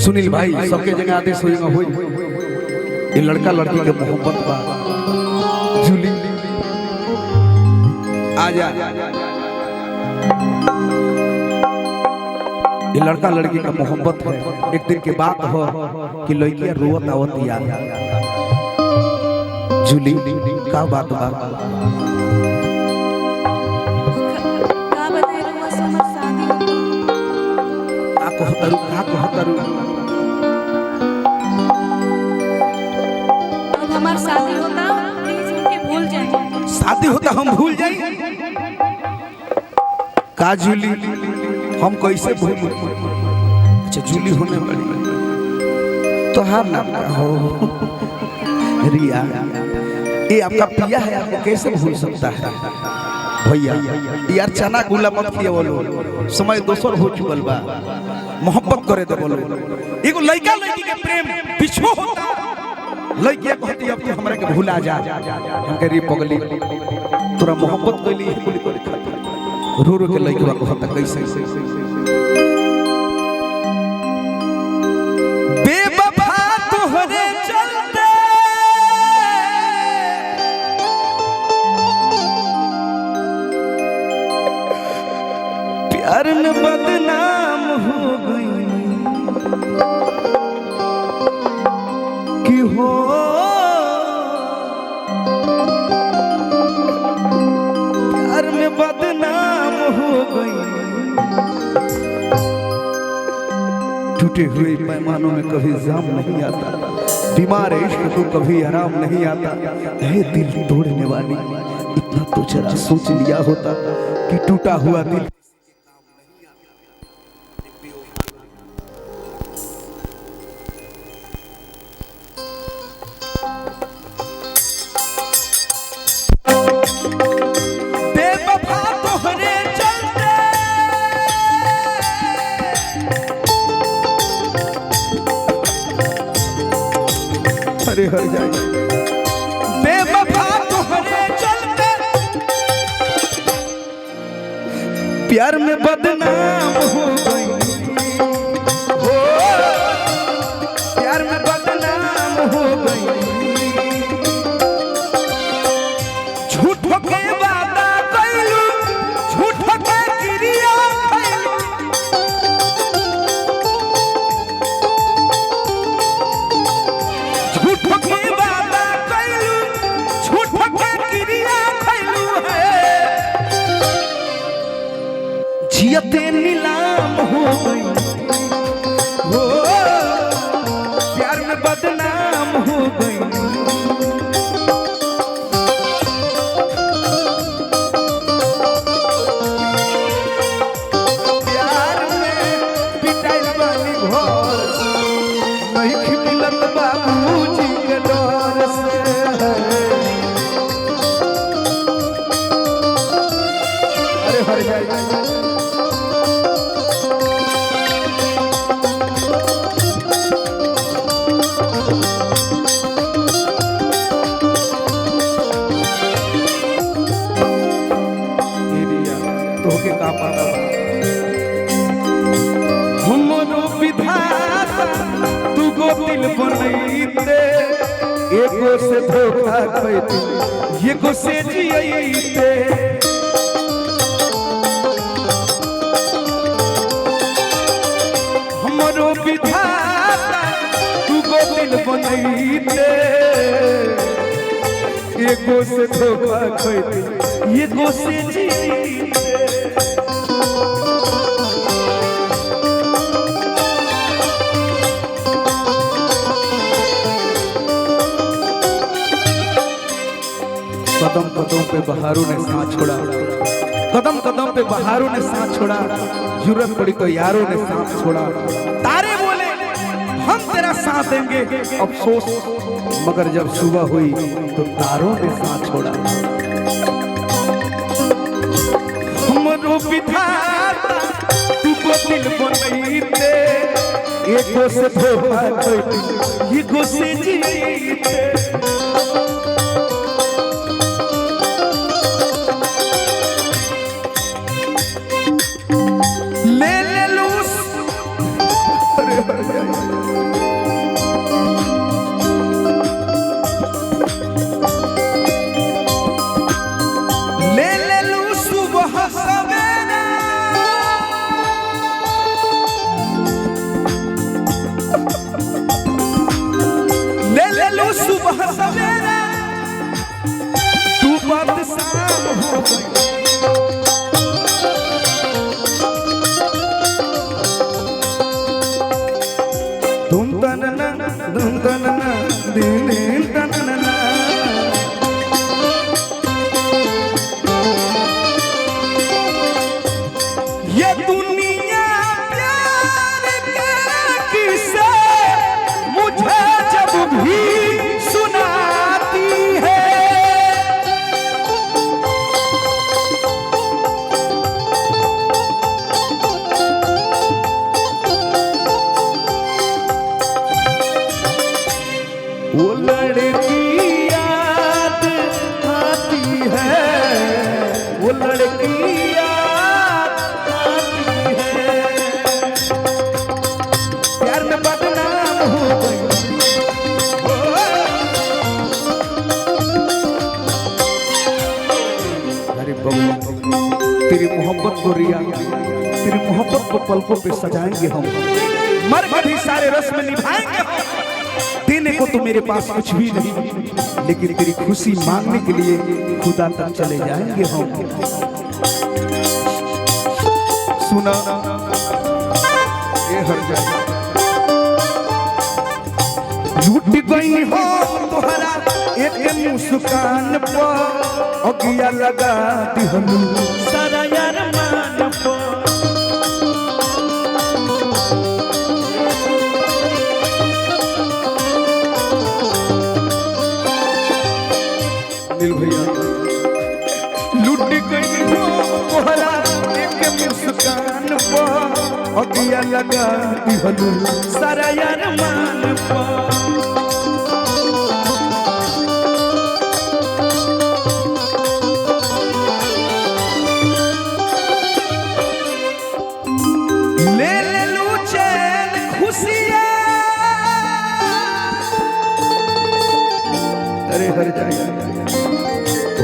सुनील भाई सबके जगह आदेश हुई ये लड़का लड़की के मोहब्बत बा जूली आजा ये लड़का लड़की का मोहब्बत है। एक दिन की बात हो कि लड़कियां रोवत आवत यार जूली का बात बा अब हमार शादी होता प्लीज उनके भूल जाए। शादी होता हम भूल जाए का जूली हम कैसे भूल। अच्छा जूली होने वाली तो हर नाम का हो रिया ये आपका पिया है आपको कैसे भूल सकता है भैया यार चना गुला मत किए बोलो समय दोसर हो चुकल बा मोहब्बत करे तो बोलो एगो लड़का लड़की के प्रेम पिछो होता लड़किया कहती अब तू हमरा के भूला जा हम कह रही पगली तोरा मोहब्बत कैली कुली करे रो रो के लड़का को होता कैसे बेवफा तोहरे चलते प्यार में बदनाम हो गई कि हो प्यार में बदनाम हो गई। टूटे हुए पैमानों में कभी जाम नहीं आता बीमार इश्क को कभी आराम नहीं आता है दिल तोड़ने वाली इतना तो जरा सोच लिया होता कि टूटा हुआ दिल हरे हर जाए बेवफा तोहरे चलते प्यार में बदनाम हो गई हो प्यार में बदनाम हो गई झूठ के वादा कैलू झूठ के क्रिया जियते नीलाम हो गई हो प्यार में बदनाम हो गई। प्यार में पिटाई वाली घर नहीं खिलत बाबूजी के डर से अरे हर जाए हमरो विधाता तू गो दिल बनैते एगो से धोखा खैते एगो से जियैते हमरो विधाता तू गो दिल बनैते एगो से धोखा खैते एगो से जियैते कदम कदम पे बहारों ने साथ छोड़ा कदम कदम पे बहारों ने साथ छोड़ा जरूरत पड़ी तो यारों ने साथ छोड़ा तारे बोले हम तेरा साथ देंगे अफसोस मगर जब सुबह हुई तो तारों ने साथ छोड़ा। हमरो विधाता तू को दिल बनैते एगो से धोखा खैते एगो से जीते ले ले लूस ले ले लू सुबह सवेरा ले ले लू सुबह सवेरा तू बात शाम हो गई तुम तनना तुम तनना दिन तनना ये दुनिया प्यार के किस्से मुझे जब भी सुनाती है वो लड़की याद आती है वो लड़की याद आती है प्यार में बदनाम हो गई अरे बबुआ तेरी मोहब्बत को रिया तेरी मोहब्बत को पलकों पे सजाएंगे हम मर के भी सारे रस्म निभाएंगे हम देने को तो मेरे पास कुछ भी नहीं लेकिन तेरी खुशी मांगने के लिए खुदा तक चले जाएंगे हम सुना ये हर जाए लूट गई हो तुम्हारा एक मुस्कान पर अगिया लगा दिहनु सारा यार मान पर भैया लूट गई हो तोहरा एक मुस्कान पर अगिया लगा दिहनु सारा यार मान पर ले ले लू चैन खुशियां अरे हर जाए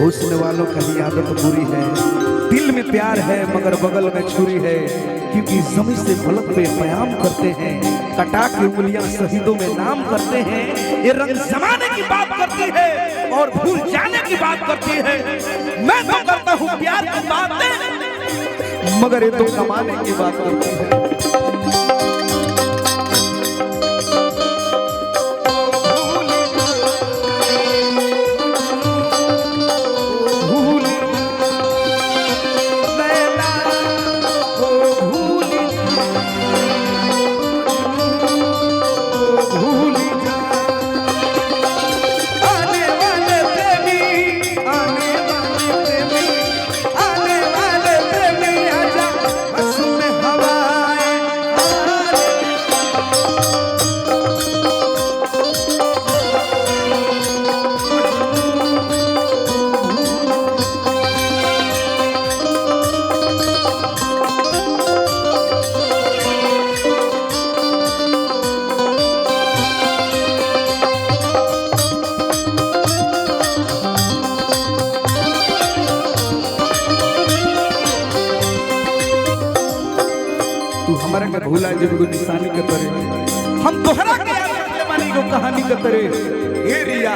घूसने वालों की आदत बुरी है दिल में प्यार है मगर बगल में छुरी है क्योंकि जमी से फलक पे प्याम करते हैं कटा के उंगलियां शहीदों में नाम करते हैं ये रंग जमाने की बात करती है और भूल जाने की बात करती है मैं तो करता हूँ प्यार की बात मगर ये तो कमाने की बात करती है हमारा के भूला जब को निशानी के तरे हम तोहरा के याद रखले मानी को कहानी के तरे ए रिया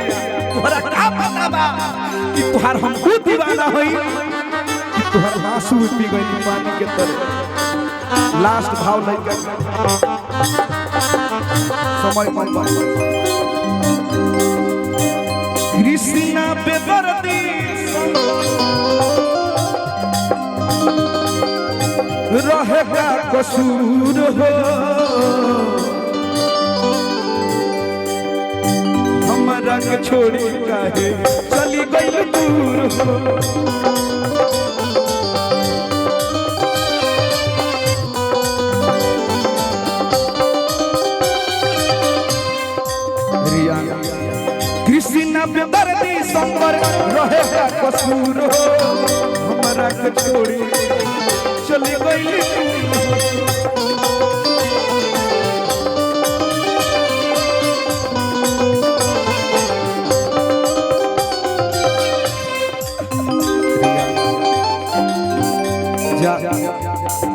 तोहरा का पता बा कि तोहार हम खुद दीवाना होई कि तोहर आंसू पी गई पानी के तरे लास्ट भाव नहीं कर समय मन कृष्णा बेदर्दी रहेगा कसूर हो हमारा के छोड़ी काहे चली गई दूर हो रिया कृष्णा बेदर्दी संबर रहेगा कसूर हो हमारा के छोड़ी चली गई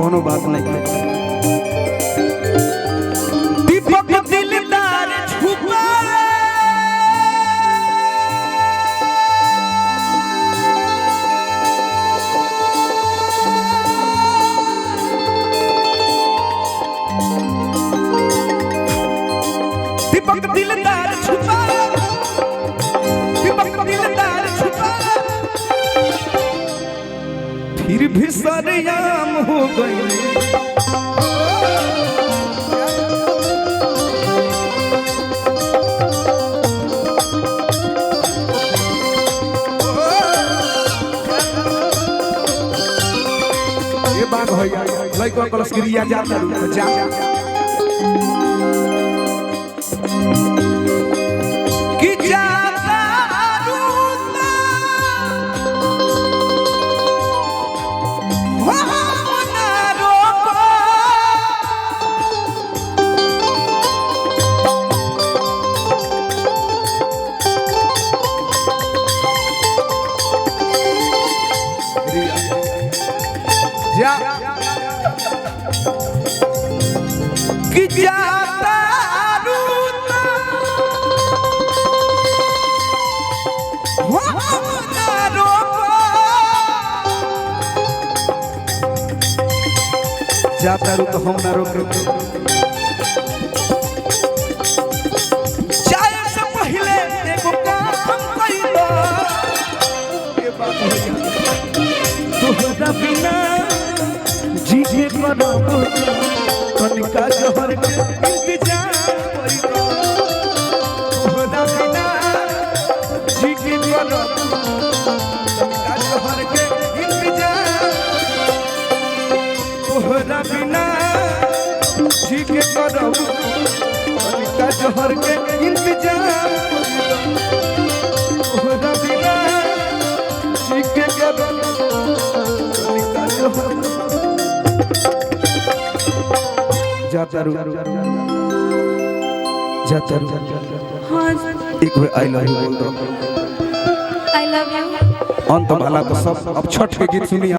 कोनो बात नहीं। दीपक दिलदार छुपा दीपक दिलदार छुपा दीपक दिलदार छुपा फिर भी सरेआम हो गई। ये बात हो गया लइका कलस गिरिया जा जा कि जाता रूता हो ना रोको जा कि जाता रूता हो ना रोको जाता रू तो हम ना रोके जाए से पहले एगो काम कई दो। ये बात हो गया तोहरा बिना जी के करब कनिका जहर के इंतजार करी दो। तोहरा बिना जी के करब कनिका जहर के इंतजार। तोहरा बिना जी के करब कनिका जहर के इंतजार करी दो। तोहरा बिना जी के करब कनिका जहर जाता रू हाँ एक बार आई लव यू बोल दो। I love you. अंत वाला तो सब अब छठ के गीत सुनिए।